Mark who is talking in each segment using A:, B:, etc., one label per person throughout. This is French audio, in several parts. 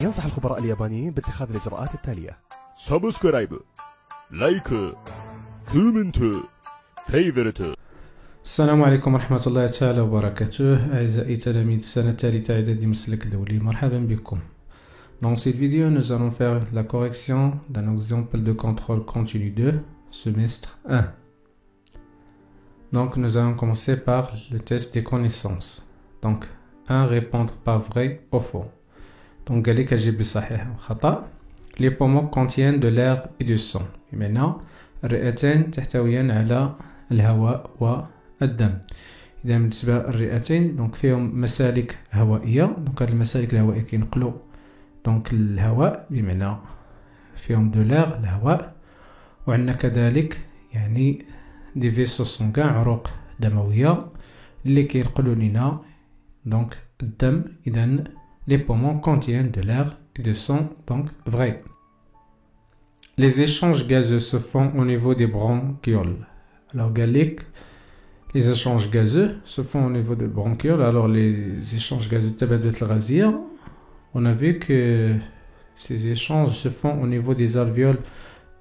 A: ينصح الخبراء اليابانيين باتخاذ الإجراءات التالية:
B: سبسكرايب، لايك، كومنت، فيفرت.
C: السلام عليكم ورحمة الله تعالى وبركاته. أعزائي تلاميذ السنة الثالثة إعدادي مسلك الدولي، مرحبا بكم. Dans cette vidéo, nous allons faire la correction d'un exemple de contrôle continu 2, semestre 1. Donc, nous allons commencer par le test des connaissances. Donc, 1. Répondre par vrai ou faux. Donc, قال لك أجيب بصحيح وخطأ. Les poumons contiennent de l'air et du sang. Et maintenant, الرئتين تحتويان على الهواء والدم. إذا بالنسبة للرئتين دونك فيهم مسالك هوائية. دونك هاد المسالك الهوائية كينقلوا دونك الهواء، بمعنى فيهم دو لير الهواء، وعندنا كذلك يعني دي فيسو سونغان عروق دموية اللي كينقلوا لنا دونك الدم. إذا les poumons contiennent de l'air et du sang, donc vrai. Les échanges gazeux se font au niveau des bronchioles. Alors قالك les échanges gazeux se font au niveau des bronchioles. Alors les échanges gazeux التبادلات الغازية، on a vu que ces échanges se font au niveau des alvéoles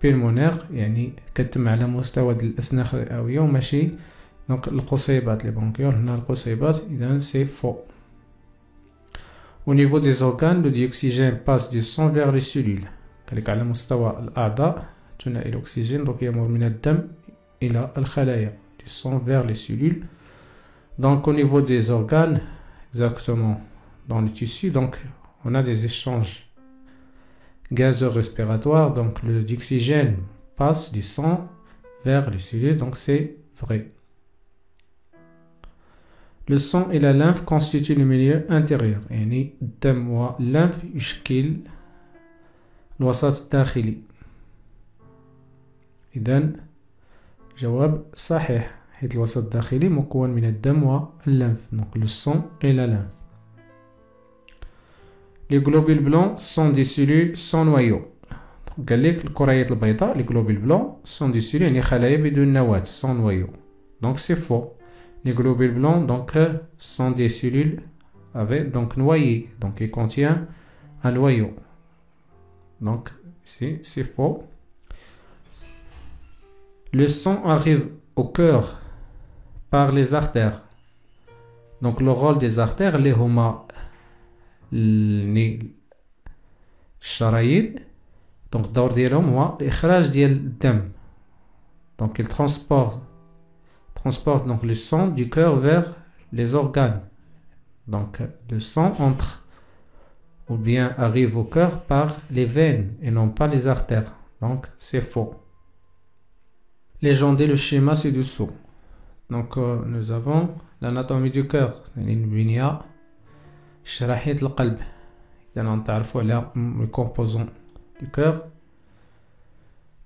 C: pulmonaires، يعني كتم على مستوى الأسنان الرئوية وماشي دونك القصيبات. les bronchioles هنا القصيبات، إذا c'est faux. Au niveau des organes, le dioxygène passe du sang vers les cellules. كذلك على مستوى الأعضاء ثنائي الأكسجين donc يمر من الدم إلى الخلايا، du sang vers les cellules. Donc au niveau des organes, exactement dans le tissu, donc on a des échanges gazeux respiratoires. Donc le dioxygène passe du sang vers les cellules, donc c'est vrai. Le sang et la lymphe constituent le milieu intérieur، يعني الدم والليمف يشكل الوسط الداخلي. إذن جواب صحيح، حيث الوسط الداخلي مكون من الدم والليمف، donc le sang et la lymphe. Les globules blancs sont des cellules sans noyau. قال لك الكريات البيضاء les globules blancs sont des cellules يعني خلايا بدون نواة sans noyau. Donc c'est faux. Les globules blancs donc sont des cellules avec donc noyées, donc ils contiennent un noyau. Donc ici c'est faux. Le sang arrive au cœur par les artères. Donc le rôle des artères اللي هما الشرايين، donc الدور ديالهم هو الإخراج ديال الدم. Donc ils transportent donc le sang du cœur vers les organes. Donc le sang entre ou bien arrive au cœur par les veines et non pas les artères. Donc c'est faux. Légendez le schéma ci-dessous. Donc nous avons l'anatomie du cœur، يعني البنية شرايين القلب. إذا نتعرفوا على les composants du cœur.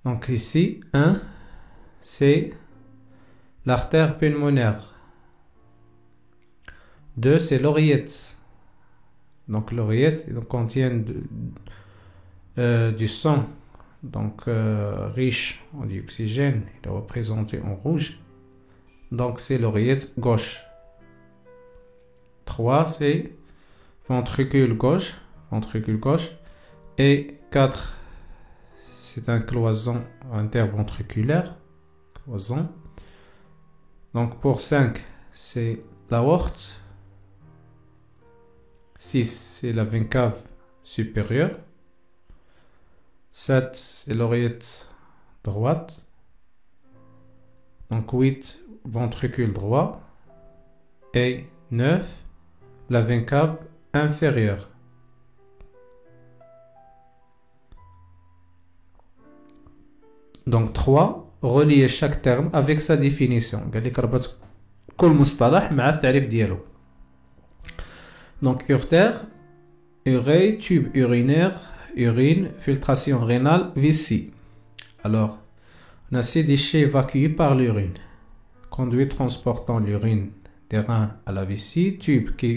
C: Donc ici 1 c'est l'artère pulmonaire. 2 c'est l'oreillette. Donc l'oreillette contient du sang donc riche en dioxygène, il est représenté en rouge, donc c'est l'oreillette gauche. 3 c'est ventricule gauche, et 4 c'est un cloison interventriculaire, cloison. Donc pour 5 c'est l'aorte, 6 c'est la veine cave supérieure, 7 c'est l'oreillette droite, donc 8 ventricule droit, et 9 la veine cave inférieure. Donc 3 relier chaque terme avec sa définition. قال لك ربط كل مصطلح مع التعريف ديالو. Donc urtère, ureille, tube urinaire, urine, filtration rénale, vessie. Alors on a ces déchets évacués par l'urine. Conduit transportant l'urine des reins à la vessie, tube qui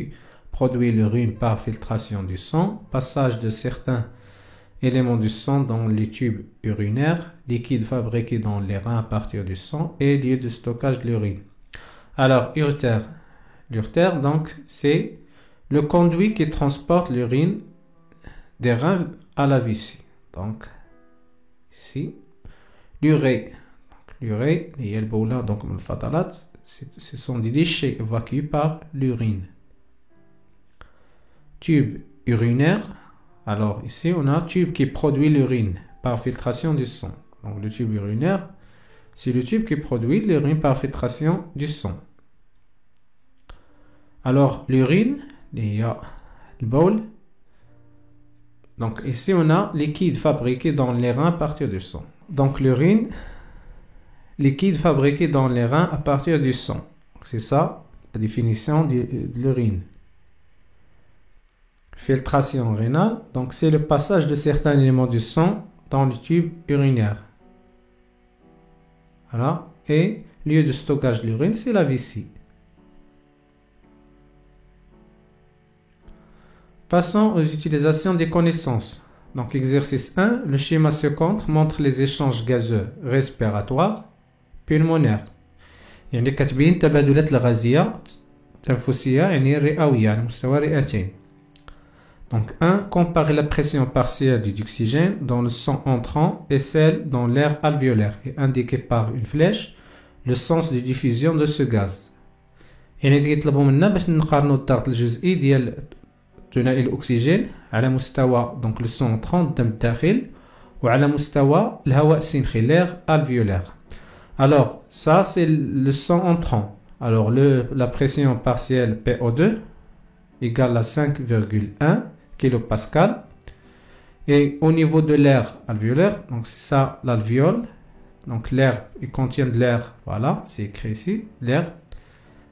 C: produit l'urine par filtration du sang, passage de certains éléments du sang dans les tubes urinaires, liquide fabriqué dans les reins à partir du sang et lieu de stockage de l'urine. Alors, urtère. L'urtère, donc, c'est le conduit qui transporte l'urine des reins à la vessie. Donc, ici, l'urée. L'urée, et le boulin, donc le fatalat, ce sont des déchets évacués par l'urine. Tube urinaire. Alors, ici, on a un tube qui produit l'urine par filtration du sang. Donc, le tube urinaire, c'est le tube qui produit l'urine par filtration du sang. Alors, l'urine, il y a le bol. Donc, ici, on a liquide fabriqué dans les reins à partir du sang. Donc, l'urine, liquide fabriqué dans les reins à partir du sang. C'est ça, la définition de l'urine. Filtration rénale, donc c'est le passage de certains éléments du sang dans le tube urinaire. Voilà. Et lieu de stockage de l'urine, c'est la vessie. Passons aux utilisations des connaissances. Donc, exercice 1, le schéma ci-contre montre les échanges gazeux respiratoires pulmonaires. يعني كاتبين تبادلات الغازية تنفسية يعني رئوية على مستوى رئتين. Donc 1, comparer la pression partielle d'oxygène dans le sang entrant et celle dans l'air alvéolaire et indiqué par une flèche le sens de diffusion de ce gaz. يعني تيطلبوا منا باش نقارنوا الضغط الجزئي ديال ثنائي الأكسجين على مستوى donc le sang entrant الدم الداخل وعلى مستوى الهواء السنخي l'air alvéolaire. Alors ça c'est le sang entrant. Alors la pression partielle PO2 égale à 5,1 kPa. Et au niveau de l'air alvéolaire, donc c'est ça l'alvéole. Donc l'air, il contient de l'air, voilà, c'est écrit ici, l'air.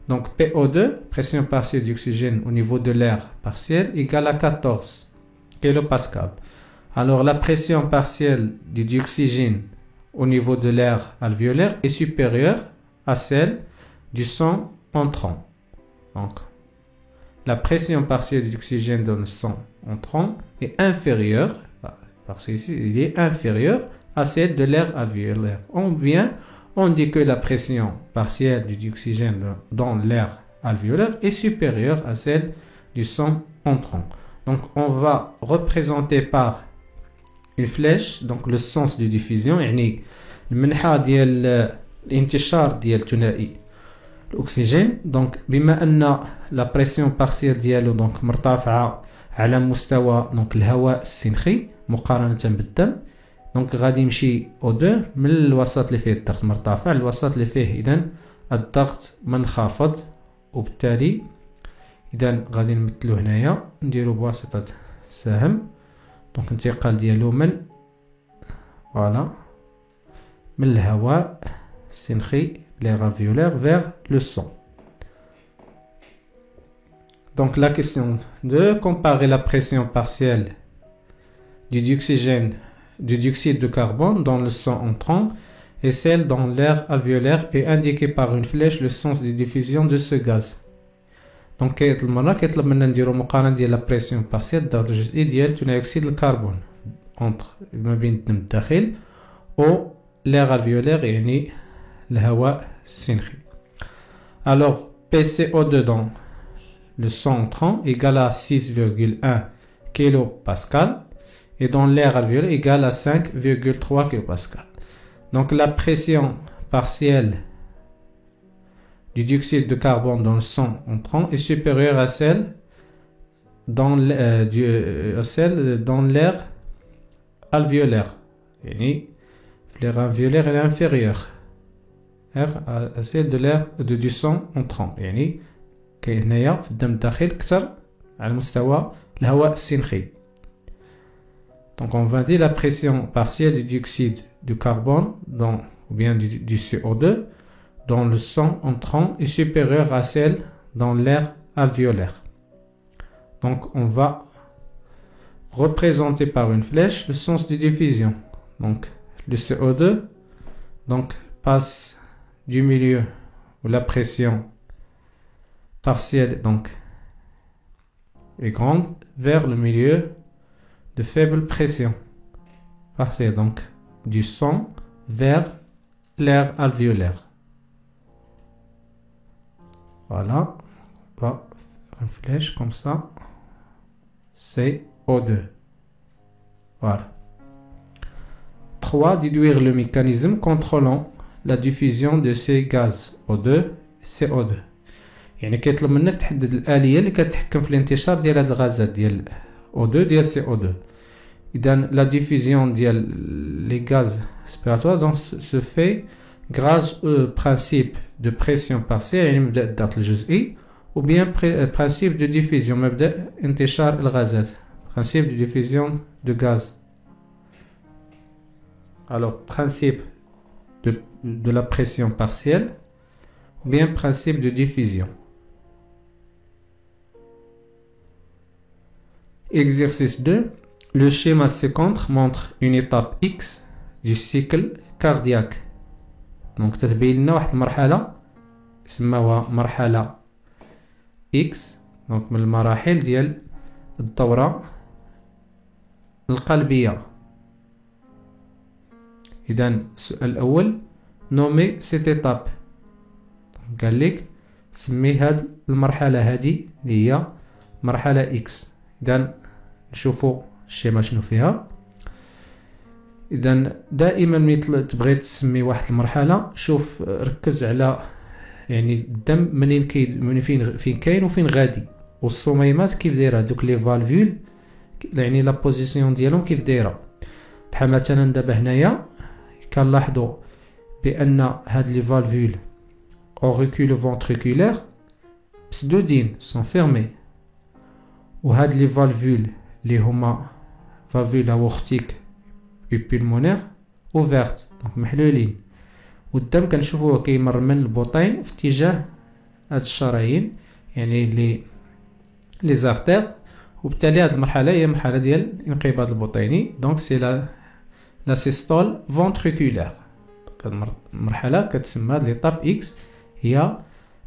C: Donc PO2, pression partielle d'oxygène au niveau de l'air partiel, égale à 14 kPa. Alors la pression partielle du dioxygène au niveau de l'air alvéolaire est supérieure à celle du sang entrant. Donc la pression partielle d'oxygène dans le sang entrant est inférieure, parce qu'ici il est inférieur à celle de l'air alvéolaire. Ou bien on dit que la pression partielle du dioxygène dans l'air alvéolaire est supérieure à celle du sang entrant. Donc on va représenter par une flèche donc le sens de diffusion يعني المنحة ديال الانتشار ديال ثنائي الأكسجين. donc بما أن la pression partielle ديالو donc مرتفعة على مستوى donc الهواء السنخي مقارنة بالدم. donc غادي يمشي O2 من الوسط اللي فيه الضغط مرتفع للوسط اللي فيه إذن الضغط منخفض. وبالتالي إذن غادي نمثلو هنايا نديرو بواسطة سهم donc انتقال ديالو من voilà من الهواء السنخي l'air alvéolaire vers le sang. Donc la question 2, comparer la pression partielle du dioxyde de carbone dans le sang entrant et celle dans l'air alvéolaire et indiqué par une flèche le sens de diffusion de ce gaz. Donc كيطلب منا نديرو مقارنة ديال la pression partielle الضغط الجزئي ديال ثاني أكسيد الكربون entre ما بين الدم الداخل و l'air alvéolaire يعني الهواء السنخي. Alors PCO2 dans le sang entrant égale à 6,1 kPa et dans l'air alvéolaire égale à 5,3 kPa. Donc la pression partielle du dioxyde de carbone dans le sang entrant est supérieure à celle dans l'air alvéolaire. يعني l'air alvéolaire est inférieur à celle de l'air du sang entrant. يعني كاين هنايا في الدم الداخل كثر على مستوى الهواء السنخي. Donc on va dire la pression partielle du dioxyde de carbone ou bien du CO2 dans le sang entrant est supérieure à celle dans l'air alvéolaire. Donc on va représenter par une flèche le sens de diffusion. Donc le CO2 donc passe du milieu où la pression partielle donc est grande vers le milieu de faible pression partielle, donc du sang vers l'air alvéolaire. Voilà, on va faire une flèche comme ça, c'est O2. Voilà. 3. Déduire le mécanisme contrôlant la diffusion de ces gaz O2 et CO2. يعني كيطلب منك تحدد الآلية اللي كتحكم في الانتشار ديال هاد الغازات ديال O2 ديال CO2. إذن la diffusion ديال les gaz respiratoires donc se fait grâce au principe de pression partielle يعني مبدأ الضغط الجزئي ou bien principe de diffusion مبدأ انتشار الغازات principe de diffusion de gaz. Alors principe de la pression partielle ou bien principe de diffusion. Exercice 2. Le schéma ci-contre montre une étape X du cycle cardiaque. Donc تتبين لنا واحد المرحلة سماوها مرحلة X donc من المراحل ديال الدورة القلبية. إذن السؤال الأول نومي سيت إيتاب قال لك سمي هاد المرحلة هادي اللي هي مرحلة إكس. إذن نشوفو الشيما شنو فيها. إذن دائما ملي تبغي تسمي واحد المرحلة شوف ركز على يعني الدم منين فين كاين وفين غادي والصميمات كيف دايره دوك لي فالفول يعني لا بوزيسيون ديالهم كيف دايره. بحال مثلا دابا هنايا كنلاحظوا بان هاد لي فالفول auricule ventriculaire مسدودين سون فيرمي وهاد لي فالفول اللي هما فالفول aortique و pulmonaire اوفيرت دونك محلولين والدم كنشوفوه كيمر من البطين في اتجاه هاد الشرايين يعني لي زارتير وبالتالي هاد المرحله هي مرحله ديال الانقباض البطيني دونك سي لا سيستول فونتريكولير. المرحله كتسمى ليطاب اكس هي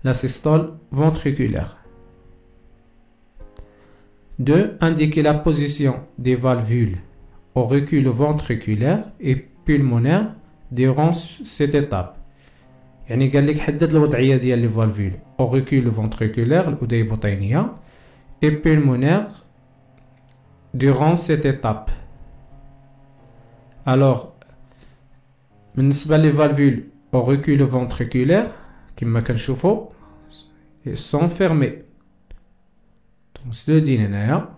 C: لا سيستول فونتريكولير. 2. Indiquer la position des valvules auriculo-ventriculaires et pulmonaires durant cette étape. يعني قال لك حدد الوضعيه ديال لي فالفول auriculo-ventriculaire الأذية البطينيه et pulmonaire durant cette étape. Alors بالنسبه لي فالفول auriculo-ventriculaire كما كنشوفوا sont fermés مسدودين هنايا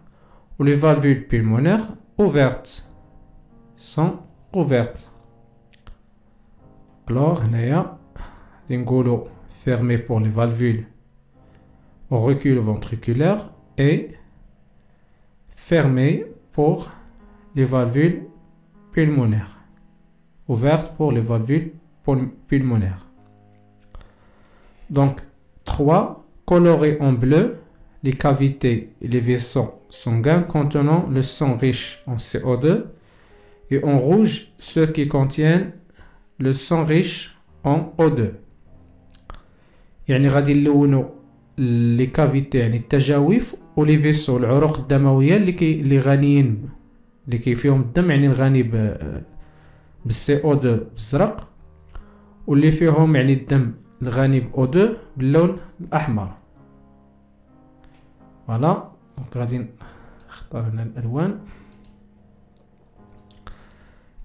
C: و لي فالفول pulmonaires ouvertes sont ouvertes. Alors هنايا نقولوا fermé pour les valvules auriculo-ventriculaires et fermé pour les valvules pulmonaires. Ouverte pour les valvules pulmonaires. Donc 3. Colorer en bleu les cavités et les vaisseaux sanguins contenant le sang riche en CO2 et en rouge ceux qui contiennent le sang riche en O2. يعني غادي نلونوا لي كافيتي يعني التجاويف ولي فيسو العروق الدمويه اللي غنيين اللي فيهم الدم يعني الغني بالسي او 2 بالزرق واللي فيهم يعني الدم الغني ب O2 باللون الاحمر. فوالا دونك غادي نختار هنا الالوان.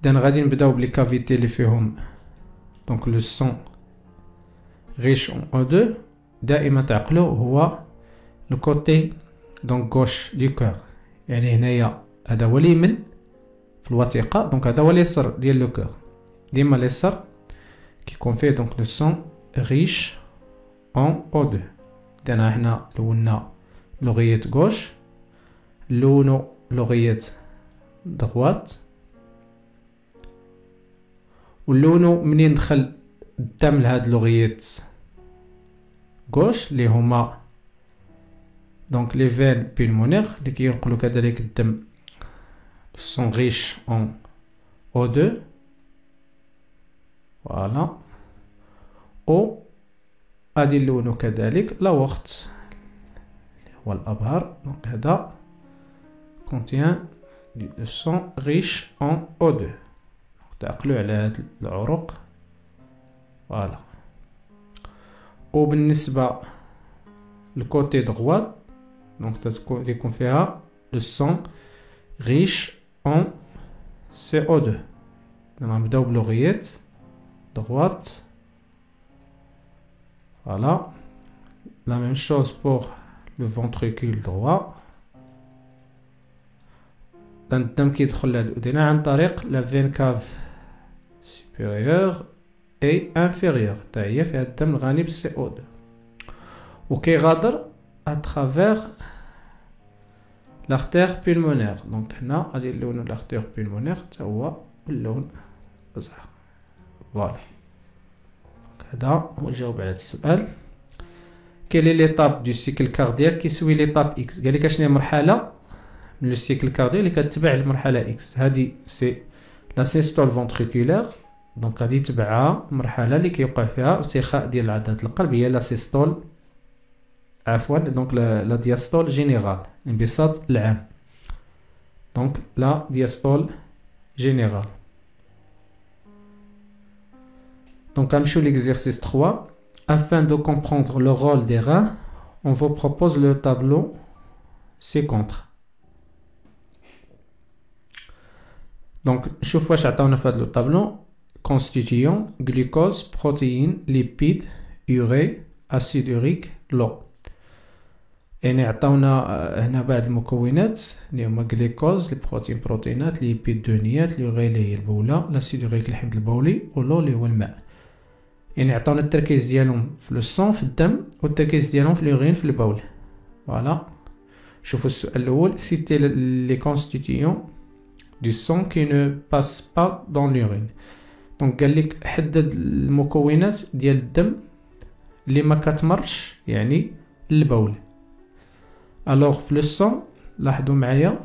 C: اذا غادي نبداو بلي كافيتي اللي فيهم دونك لو سون riche en O2 دائما تعقلوا هو الكوتي دونك غوش دو كور يعني هنايا هذا هو اليمين في الوثيقه دونك هذا هو اليسار ديال لو كور ديما اليسار كيكون فيه دونك لو سون ريش en O2. اذا هنا لونا لوغيت غوش لونو لوغيت دغوات ولونو منين دخل الدم لهاد لوغيت غوش اللي هما دونك لي فين بولمونير اللي كينقلوا كذلك الدم سون ريش اون O2 فوالا او غادي نلونو كذلك لا وقت اللي هو الابهر دونك هذا contient du sang riche en O2 تعقلوا على هاد العروق فوالا. وبالنسبه للكوتي دغوات دونك تكون فيها لو سون ريش اون CO2. On va mettre l'oreillette droite. Voilà. La même chose pour le ventricule droit. الدم كيدخل لهاد الأذنة عن طريق la veine cave supérieure et inférieure. تا هي فيها الدم الغني بالCO2. وكيغادر à travers l'artère pulmonaire. Donc هنا غادي نلونو l'artère pulmonaire تا هو باللون الأزرق. فوالا. هذا هو الجواب على هذا السؤال. Quelle est l'étape du cycle cardiaque qui suit l'étape X؟ قال لك اشنو هي مرحلة من لو سيكل كاردياك اللي كتبع المرحلة إكس. هادي سي لا سيستول فونتريكولير. دونك غادي يتبعها مرحلة اللي كيوقع فيها ارتخاء ديال عضلة القلب هي لا سيستول عفوا دونك لا دياستول جينيرال الانبساط العام. دونك لا دياستول جينيرال. دونك غنمشيو ليكزيرسيس 3. Afin de comprendre le rôle des reins, on vous propose le tableau ci-contre. Donc, chaque fois que on a fait le tableau constituant glucose, protéines, lipides, urée, acide urique, l'eau. يعني عطاونا هنا بعض المكونات اللي هما glucose البروتين بروتينات ليبيد دهنيات اليوري اللي هي البولة الاسيد وريك الحمض البولي ولو اللي هو الماء. يعني عطاونا التركيز ديالهم في الصون في الدم والتركيز ديالهم في اليورين في البول. فوالا شوفوا السؤال الاول citer les constituants du sang qui ne passe pas dans l'urine. دونك قال لك حدد المكونات ديال الدم اللي ما كتمرش يعني البول. alors في le sang لاحظوا معايا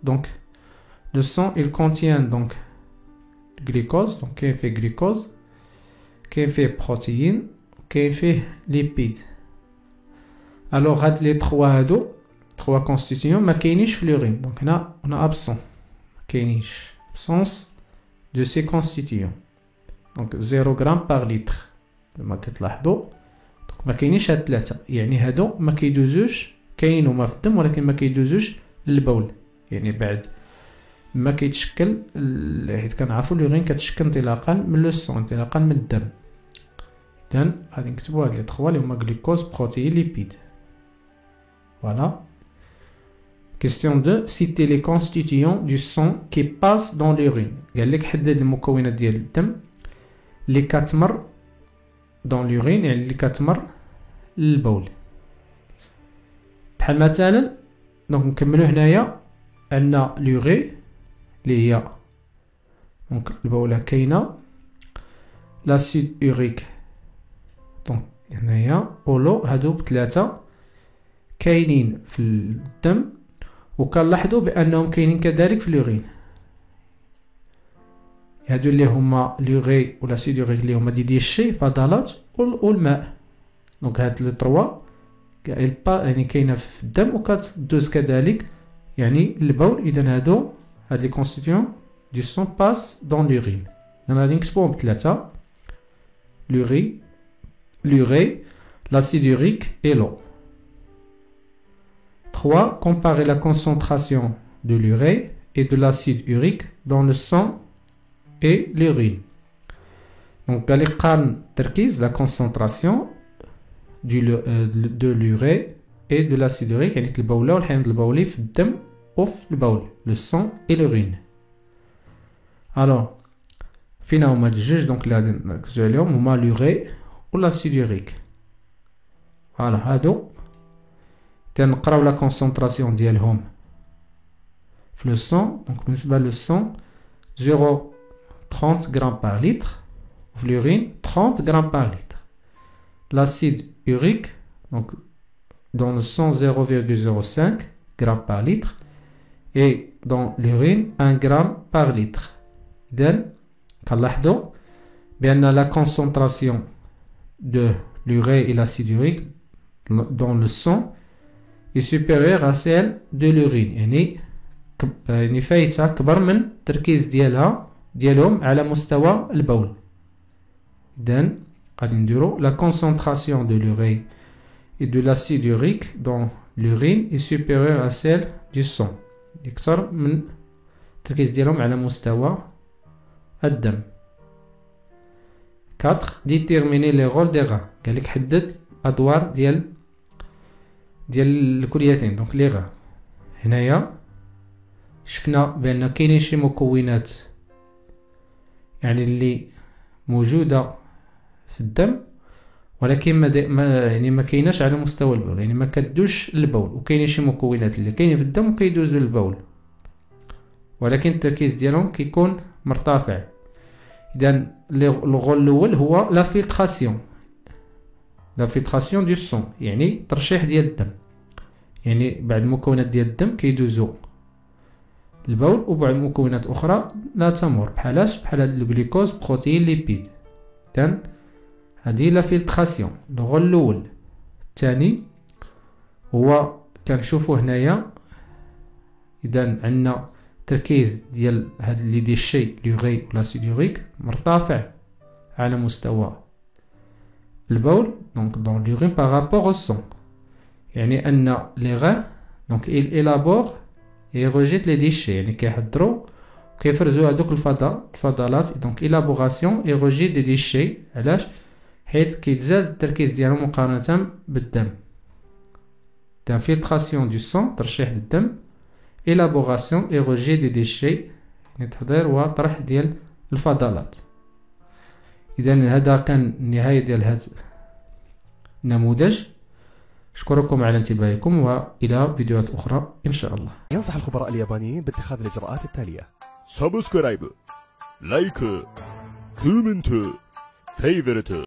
C: donc le sang il contient donc glucose donc كاين فيه glucose كاين فيه بروتين كاين فيه ليبيد. alors هاد لي 3 هادو 3 constituants ما كاينينش في اليورين. دونك هنا absent كاينينش absence de ces constituants. donc 0 غرام par litre كما كتلاحظوا. دونك ما كاينينش هاد 3 يعني هادو ما كيدوزوش كاين هما في الدم ولكن ما كيدوزوش للبول. يعني بعد ما كيتشكل حيت كنعرفوا اليورين كتشكل انطلاقا من لو سون انطلاقا من الدم. اذا غادي نكتبوا هاد لي 3 اللي هما غلوكوز بروتين ليبيد. فوالا. Question 2. Citer les constituants du sang qui passent dans l'urine. قال لك حدد المكونات ديال الدم اللي كتمر dans l'urine يعني اللي كتمر للبول. بحال مثلا دونك نكملوا هنايا عندنا لوري اللي هي دونك البولة كاينه لاسيد يوريك دونك هنايا ولو هادو بثلاثه كاينين في الدم وكنلاحظوا بانهم كاينين كذلك في اليورين. هادو اللي هما لوري ولا سيد يوريك اللي هما دي الشي فضلات والماء. دونك هاد لي 3 يعني كاينه في الدم وكتدوز كذلك يعني البول. اذا هادو هاد لي كونستيتيون دو سون باس دون لورين. انا غادي نكتبوهم بثلاثه l'urée, l'acide urique et l'eau. 3. Comparer la concentration de l'urée et de l'acide urique dans le sang et l'urine. Donc, قال لي قارن تركيز la concentration de l'urée et de l'acide urique يعني البولة والحمض البولي في الدم وفي البول le sang et l'urine. Alors فين هما هاد الجوج دونك اللي غادي نركزو عليهم هما l'urée و l'acide urique. فوالا هادو تنقراو لا كونسونطراسيون ديالهم في لو سون. دونك بالنسبه لو سون 0.30 غرام بار لتر وفي اليورين 30 غرام بار لتر. l'acide urique donc dans le sang 0.05 grammes par litre et dans l'urine 1 gramme par litre. إذن كنلاحظوا بأن la concentration de l'urée et l'acide urique dans le sang est supérieure à celle de l'urine. يعني فايتة كبر من التركيز ديالهم على مستوى البول. إذن غادي نديرو la concentration de l'urée et de l'acide urique dans l'urine est supérieure à celle du sang. أكثر من التركيز ديالهم على مستوى الدم. 4 ديتيرميني لي رول دي غا، قالك حدد ادوار ديال الكليتين دونك لي غا. هنايا شفنا بان كاينين شي مكونات يعني اللي موجوده في الدم ولكن ما كايناش على مستوى البول، يعني ما كدوش للبول، وكاينين شي مكونات اللي كاينين في الدم وكيدوزوا للبول ولكن التركيز ديالهم كيكون مرتفع. اذا الغول الاول هو لا فلتراسيون دو سون، يعني ترشيح ديال الدم، يعني بعض المكونات ديال الدم كيدوزوا البول وبعض المكونات اخرى لا تمر، بحال الجلوكوز بروتين ليبيد. اذا هذه لا فلتراسيون الغول الاول. الثاني هو كنشوفوا هنايا، اذا عندنا تركيز ديال هاد لي ديشي لوغي ولا سيلوريك مرتفع على مستوى البول دونك دون لورين بارابور او سون، يعني ان لي غان دونك إيلابور اي ريجيت لي ديشي، يعني كيحضروا كيفرزوا هذوك الفضلات دونك إيلابوراسيون اي ريجيت دي ديشي. علاش؟ حيت كيتزاد التركيز ديالهم مقارنة بالدم. دا فلتراسيون دو سون ترشيح الدم، élaboration et rejet des déchets، يعني تحضير وطرح ديال الفضلات. اذا هذا كان النهاية ديال هذا النموذج. اشكركم على انتباهكم والى فيديوهات اخرى ان شاء الله.
A: ينصح الخبراء اليابانيين باتخاذ الاجراءات التالية:
B: سبسكرايب، لايك، كومنت، فيفورت